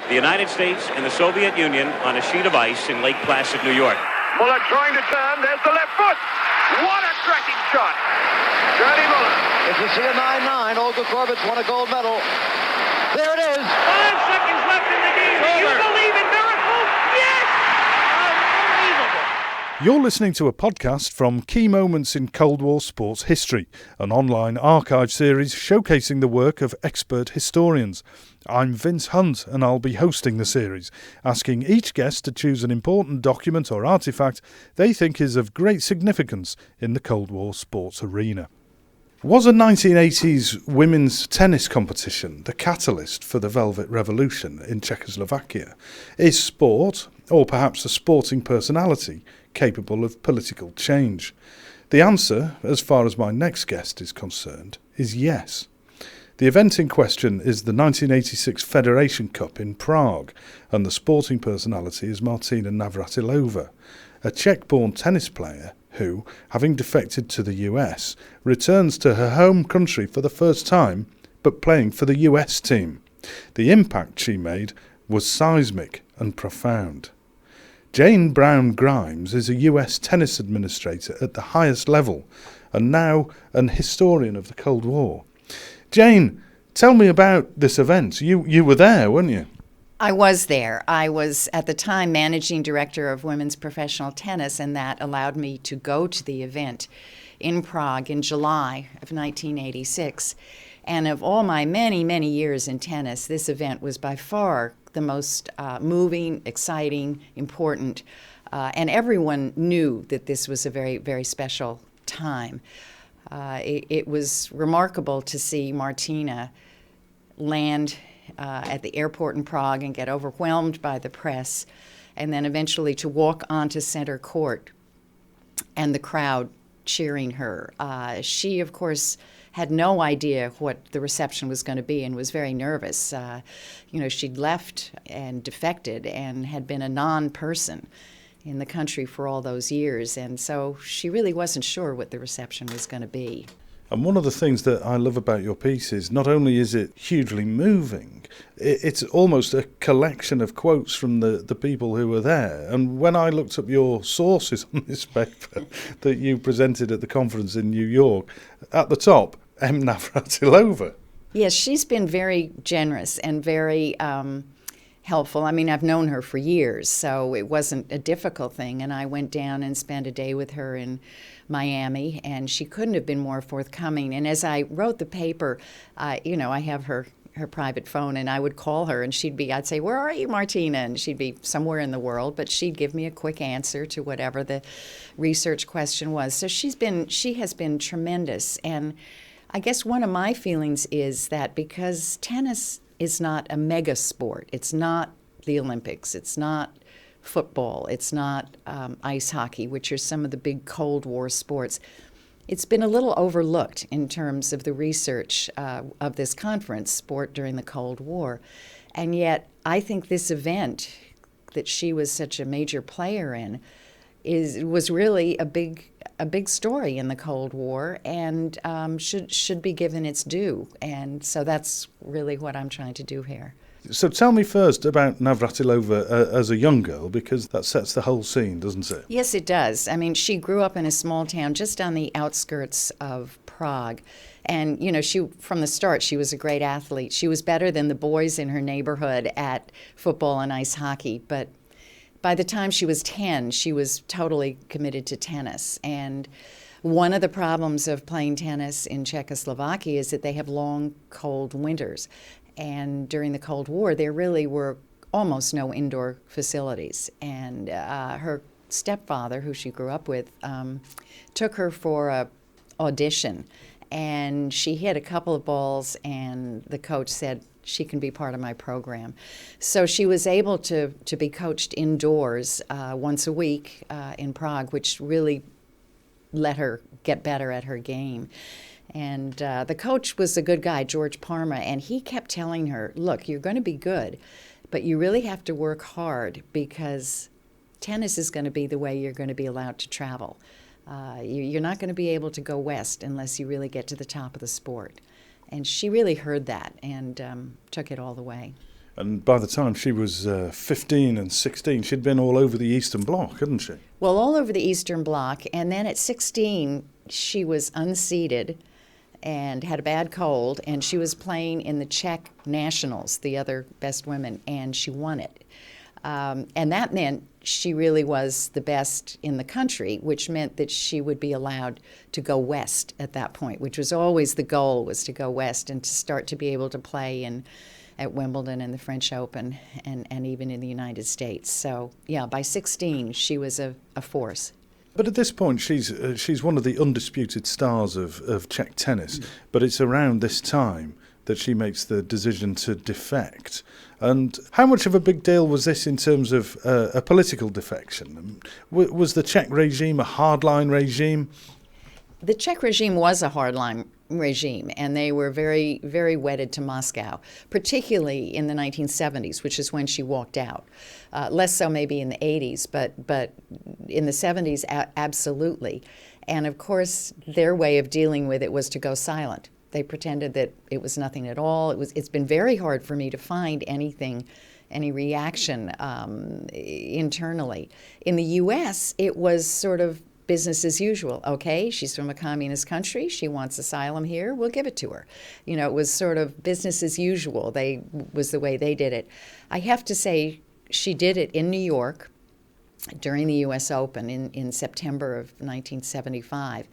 the United States and the Soviet Union on a sheet of ice in Lake Placid, New York. Muller trying to turn. There's the left foot. What a cracking shot. Johnny Muller. If you see a 9-9, Olga Korbut's won a gold medal. There it is. 5 seconds left in the game. Do you believe in miracles? Yes! Unbelievable. You're listening to a podcast from Key Moments in Cold War Sports History, an online archive series showcasing the work of expert historians. I'm Vince Hunt and I'll be hosting the series, asking each guest to choose an important document or artefact they think is of great significance in the Cold War sports arena. Was a 1980s women's tennis competition the catalyst for the Velvet Revolution in Czechoslovakia? Is sport, or perhaps a sporting personality, capable of political change? The answer, as far as my next guest is concerned, is yes. The event in question is the 1986 Federation Cup in Prague, and the sporting personality is Martina Navratilova, a Czech-born tennis player who, having defected to the US, returns to her home country for the first time, but playing for the US team. The impact she made was seismic and profound. Jane Brown Grimes is a US tennis administrator at the highest level, and now an historian of the Cold War. Jane, tell me about this event. You were there, weren't you? I was there. I was, at the time, managing director of women's professional tennis, and that allowed me to go to the event in Prague in July of 1986. And of all my many, many years in tennis, this event was by far the most moving, exciting, important, and everyone knew that this was a very, very special time. It was remarkable to see Martina land at the airport in Prague and get overwhelmed by the press, and then eventually to walk onto center court and the crowd cheering her. She, of course, had no idea what the reception was going to be and was very nervous. She'd left and defected and had been a non-person in the country for all those years, and so she really wasn't sure what the reception was going to be. And one of the things that I love about your piece is not only is it hugely moving, it's almost a collection of quotes from the people who were there. And when I looked up your sources on this paper that you presented at the conference in New York, at the top, M. Navratilova. Yes, she's been very generous and very helpful. I mean, I've known her for years, so it wasn't a difficult thing. And I went down and spent a day with her in Miami, and she couldn't have been more forthcoming. And as I wrote the paper, I have her private phone, and I would call her, and I'd say, "Where are you, Martina?" And she'd be somewhere in the world, but she'd give me a quick answer to whatever the research question was. So she has been tremendous. And I guess one of my feelings is that because tennis is not a mega sport, it's not the Olympics, it's not football, it's not ice hockey, which are some of the big Cold War sports. It's been a little overlooked in terms of the research of this conference, Sport During the Cold War. And yet, I think this event that she was such a major player in was really a big story in the Cold War, and should be given its due. And so that's really what I'm trying to do here. So tell me first about Navratilova as a young girl, because that sets the whole scene, doesn't it? Yes, it does. I mean, she grew up in a small town just on the outskirts of Prague. And, from the start, she was a great athlete. She was better than the boys in her neighborhood at football and ice hockey. But by the time she was 10, she was totally committed to tennis. And one of the problems of playing tennis in Czechoslovakia is that they have long, cold winters. And during the Cold War, there really were almost no indoor facilities. And her stepfather, who she grew up with, took her for an audition. And she hit a couple of balls, and the coach said, "She can be part of my program." So she was able to be coached indoors once a week in Prague, which really let her get better at her game. And the coach was a good guy, George Parma, and he kept telling her, "Look, you're going to be good, but you really have to work hard because tennis is going to be the way you're going to be allowed to travel. You're not going to be able to go west unless you really get to the top of the sport." And she really heard that and took it all the way. And by the time she was 15 and 16, she'd been all over the Eastern Bloc, hadn't she? Well, all over the Eastern Bloc, and then at 16, she was unseated and had a bad cold, and she was playing in the Czech Nationals, the other best women, and she won it. And that meant she really was the best in the country, which meant that she would be allowed to go west at that point, which was always the goal, was to go west and to start to be able to play at Wimbledon and the French Open and even in the United States. So, yeah, by 16, she was a force. But at this point, she's one of the undisputed stars of Czech tennis. But it's around this time that she makes the decision to defect. And how much of a big deal was this in terms of a political defection? Was the Czech regime a hardline regime? The Czech regime was a hardline regime, and they were very, very wedded to Moscow, particularly in the 1970s, which is when she walked out. Less so maybe in the 80s, but in the 70s, absolutely. And of course, their way of dealing with it was to go silent. They pretended that it was nothing at all. It's been very hard for me to find any reaction internally. In the U.S., it was sort of business as usual. Okay, she's from a communist country. She wants asylum here. We'll give it to her. You know, it was sort of business as usual. Was the way they did it. I have to say, she did it in New York during the U.S. Open in September of 1975.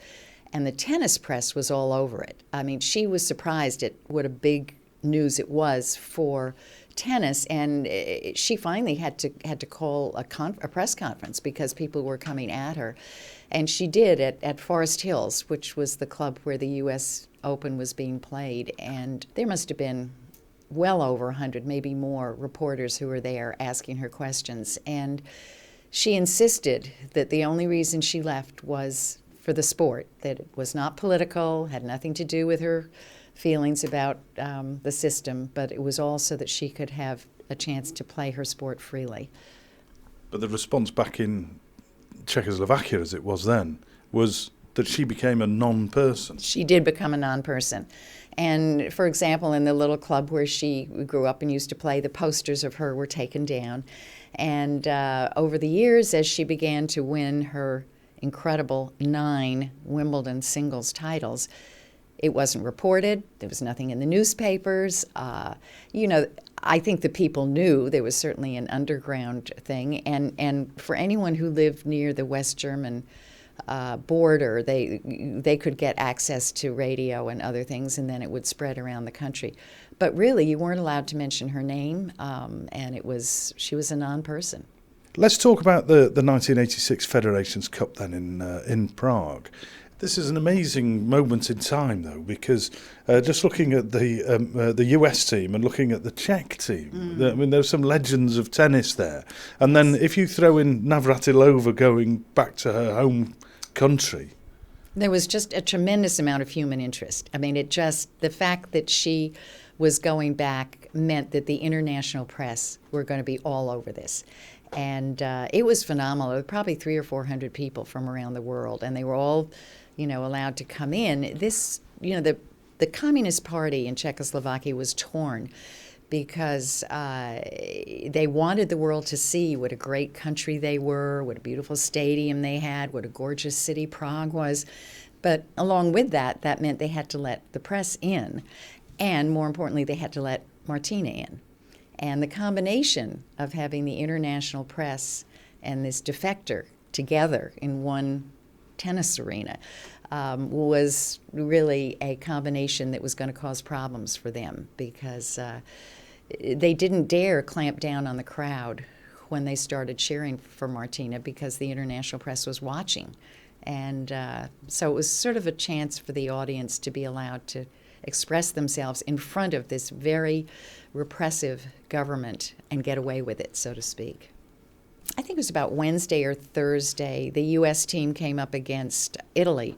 And the tennis press was all over it. I mean, she was surprised at what a big news it was for tennis, and she finally had to call a press conference because people were coming at her. And she did at Forest Hills, which was the club where the U.S. Open was being played. And there must have been well over 100, maybe more, reporters who were there asking her questions. And she insisted that the only reason she left was for the sport, that it was not political, had nothing to do with her feelings about the system, but it was also that she could have a chance to play her sport freely. But the response back in Czechoslovakia, as it was then, was that she became a non-person. She did become a non-person. And, for example, in the little club where she grew up and used to play, the posters of her were taken down. And over the years, as she began to win her incredible 9 Wimbledon singles titles, it wasn't reported. There was nothing in the newspapers. I think the people knew there was certainly an underground thing. And for anyone who lived near the West German border, they could get access to radio and other things, and then it would spread around the country. But really, you weren't allowed to mention her name, and she was a non-person. Let's talk about the 1986 Federations Cup then in Prague. This is an amazing moment in time, though, because just looking at the US team and looking at the Czech team, I mean, there's some legends of tennis there. And then if you throw in Navratilova going back to her home country. There was just a tremendous amount of human interest. I mean, the fact that she was going back meant that the international press were going to be all over this. And it was phenomenal. There were probably 300 or 400 people from around the world, and they were all, allowed to come in. This, the Communist Party in Czechoslovakia was torn because they wanted the world to see what a great country they were, what a beautiful stadium they had, what a gorgeous city Prague was. But along with that meant they had to let the press in, and more importantly, they had to let Martina in. And the combination of having the international press and this defector together in one tennis arena was really a combination that was going to cause problems for them, because they didn't dare clamp down on the crowd when they started cheering for Martina, because the international press was watching. And so it was sort of a chance for the audience to be allowed to express themselves in front of this very repressive government and get away with it, so to speak. I think it was about Wednesday or Thursday, the U.S. team came up against Italy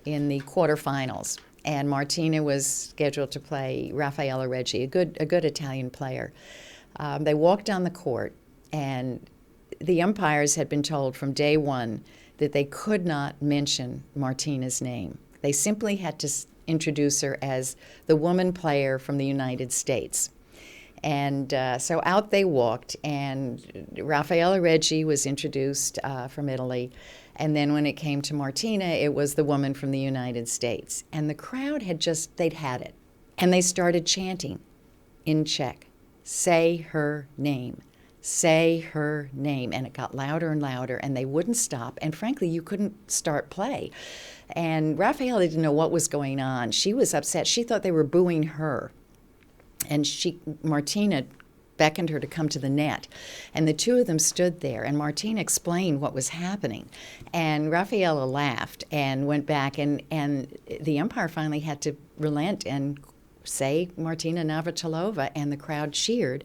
in the quarterfinals, and Martina was scheduled to play Raffaella Reggi, a good Italian player. They walked down the court, and the umpires had been told from day one that they could not mention Martina's name. They simply had to introduce her as the woman player from the United States. And so out they walked, and Raffaella Reggi was introduced from Italy. And then when it came to Martina, it was the woman from the United States. And the crowd they'd had it. And they started chanting in Czech, "Say her name. Say her name." And it got louder and louder, and they wouldn't stop. And frankly, you couldn't start play. And Raffaella didn't know what was going on. She was upset. She thought they were booing her. And Martina beckoned her to come to the net. And the two of them stood there, and Martina explained what was happening. And Raffaella laughed and went back, and the umpire finally had to relent and say Martina Navratilova, and the crowd cheered.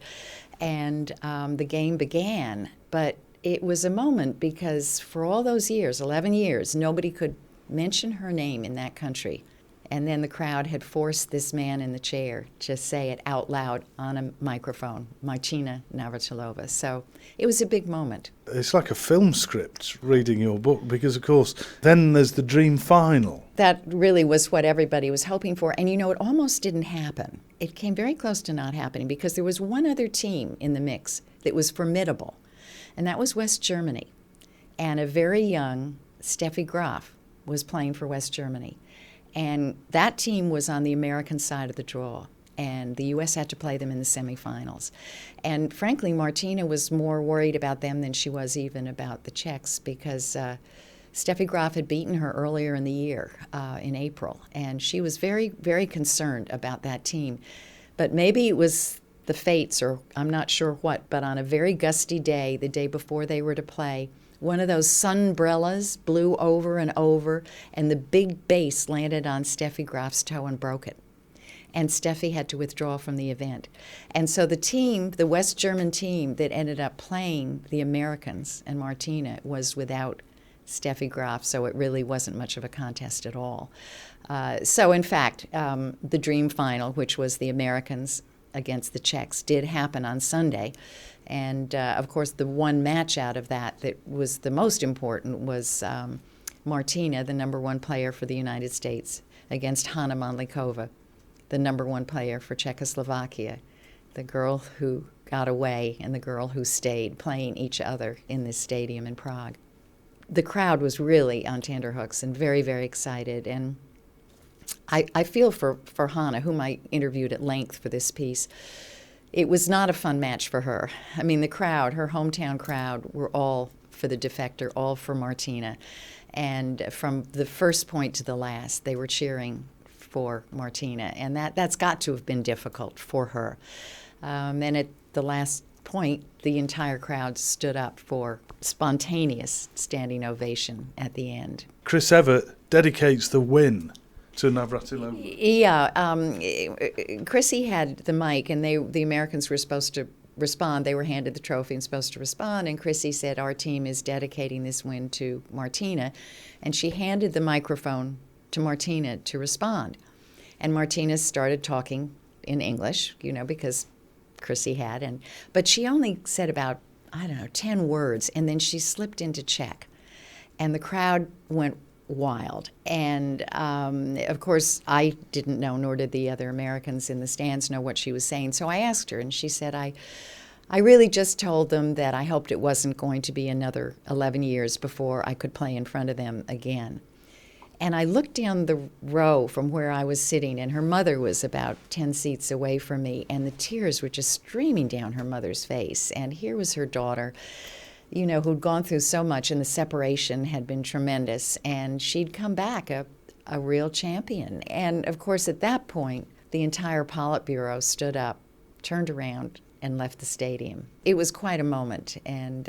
And the game began. But it was a moment because for all those years, 11 years, nobody could mention her name in that country. And then the crowd had forced this man in the chair to say it out loud on a microphone, Martina Navratilova. So it was a big moment. It's like a film script reading your book because, of course, then there's the dream final. That really was what everybody was hoping for. And, it almost didn't happen. It came very close to not happening because there was one other team in the mix that was formidable, and that was West Germany. And a very young Steffi Graf was playing for West Germany. And that team was on the American side of the draw, and the U.S. had to play them in the semifinals. And frankly, Martina was more worried about them than she was even about the Czechs because Steffi Graf had beaten her earlier in the year, in April, and she was very, very concerned about that team. But maybe it was the fates, or I'm not sure what, but on a very gusty day, the day before they were to play, one of those sunbrellas blew over and over, and the big base landed on Steffi Graf's toe and broke it. And Steffi had to withdraw from the event. And so the team, the West German team that ended up playing the Americans and Martina, was without Steffi Graf, so it really wasn't much of a contest at all. So in fact, the dream final, which was the Americans against the Czechs, did happen on Sunday. And, of course, the one match out of that was the most important was Martina, the number one player for the United States, against Hanna Mandlikova, the number one player for Czechoslovakia, the girl who got away and the girl who stayed, playing each other in this stadium in Prague. The crowd was really on tenterhooks and very, very excited. And I feel for Hanna, whom I interviewed at length for this piece. It was not a fun match for her. I mean, the crowd, her hometown crowd, were all for the defector, all for Martina. And from the first point to the last, they were cheering for Martina. And that's got to have been difficult for her. And at the last point, the entire crowd stood up for spontaneous standing ovation at the end. Chris Evert dedicates the win to Navratilova. Yeah, Chrissy had the mic, and the Americans were supposed to respond. They were handed the trophy and supposed to respond, and Chrissy said, "Our team is dedicating this win to Martina," and she handed the microphone to Martina to respond. And Martina started talking in English, because Chrissy had, but she only said about, 10 words, and then she slipped into Czech, and the crowd went wild. And of course, I didn't know, nor did the other Americans in the stands know what she was saying. So I asked her, and she said, I really just told them that I hoped it wasn't going to be another 11 years before I could play in front of them again. And I looked down the row from where I was sitting, and her mother was about 10 seats away from me, and the tears were just streaming down her mother's face. And here was her daughter, who'd gone through so much, and the separation had been tremendous, and she'd come back a real champion. And, of course, at that point, the entire Politburo stood up, turned around, and left the stadium. It was quite a moment, and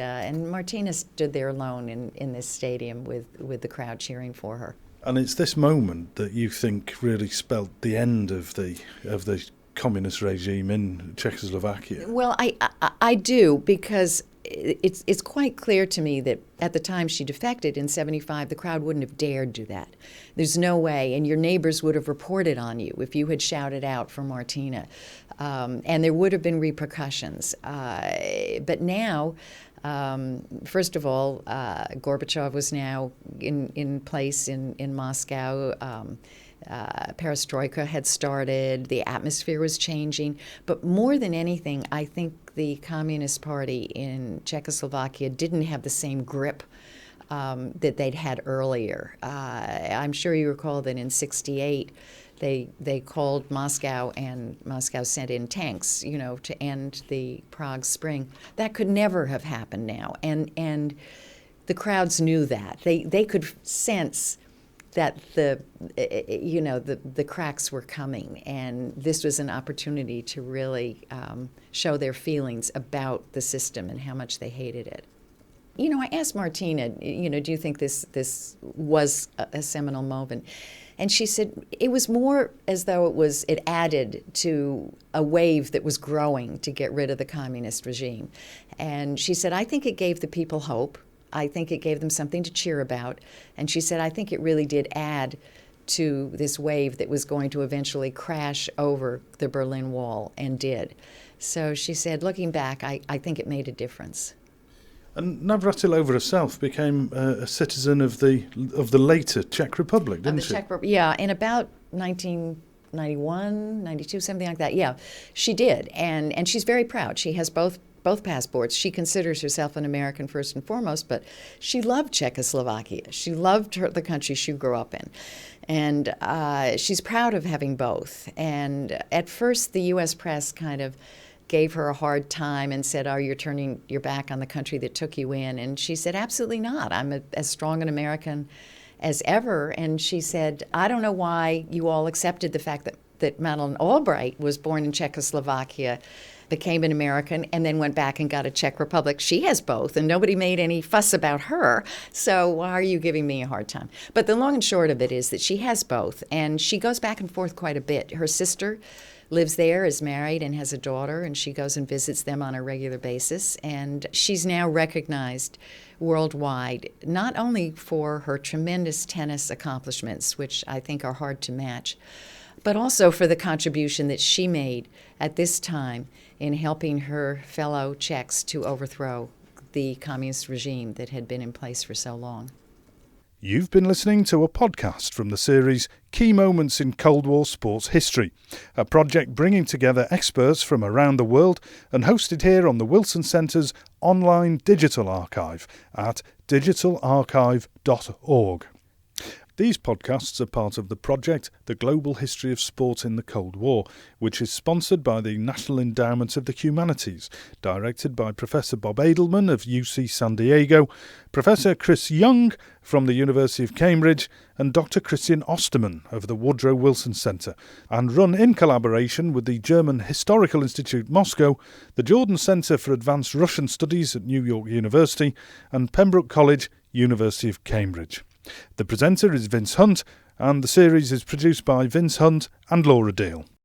Martina stood there alone in this stadium with the crowd cheering for her. And it's this moment that you think really spelled the end of the communist regime in Czechoslovakia. Well, I do, because it's quite clear to me that at the time she defected in 1975, the crowd wouldn't have dared do that. There's no way, and your neighbors would have reported on you if you had shouted out for Martina, and there would have been repercussions. But now, first of all, Gorbachev was now in place in Moscow. Perestroika had started, the atmosphere was changing. But more than anything, I think the Communist Party in Czechoslovakia didn't have the same grip that they'd had earlier. I'm sure you recall that in '68, they called Moscow, and Moscow sent in tanks, to end the Prague Spring. That could never have happened now, and the crowds knew that. They could sense that the cracks were coming, and this was an opportunity to really show their feelings about the system and how much they hated it. I asked Martina, do you think this was a seminal moment? And she said it was more as though it added to a wave that was growing to get rid of the communist regime. And she said, I think it gave the people hope. I think it gave them something to cheer about. And she said, I think it really did add to this wave that was going to eventually crash over the Berlin Wall, and did. So she said, looking back, I think it made a difference. And Navratilova herself became a citizen of the later Czech Republic, didn't she? Yeah, in about 1991, 92, something like that. Yeah, she did, and she's very proud. She has both passports. She considers herself an American first and foremost, but she loved Czechoslovakia. She loved the country she grew up in. And she's proud of having both. And at first, the U.S. press kind of gave her a hard time and said, you're turning your back on the country that took you in. And she said, absolutely not. I'm as strong an American as ever. And she said, I don't know why you all accepted the fact that Madeleine Albright was born in Czechoslovakia, became an American, and then went back and got a Czech Republic. She has both, and nobody made any fuss about her, so why are you giving me a hard time? But the long and short of it is that she has both, and she goes back and forth quite a bit. Her sister lives there, is married, and has a daughter, and she goes and visits them on a regular basis, and she's now recognized worldwide, not only for her tremendous tennis accomplishments, which I think are hard to match, but also for the contribution that she made at this time in helping her fellow Czechs to overthrow the communist regime that had been in place for so long. You've been listening to a podcast from the series Key Moments in Cold War Sports History, a project bringing together experts from around the world and hosted here on the Wilson Centre's online digital archive at digitalarchive.org. These podcasts are part of the project The Global History of Sport in the Cold War, which is sponsored by the National Endowment of the Humanities, directed by Professor Bob Edelman of UC San Diego, Professor Chris Young from the University of Cambridge, and Dr. Christian Ostermann of the Woodrow Wilson Centre, and run in collaboration with the German Historical Institute Moscow, the Jordan Centre for Advanced Russian Studies at New York University, and Pembroke College, University of Cambridge. The presenter is Vince Hunt, and the series is produced by Vince Hunt and Laura Deal.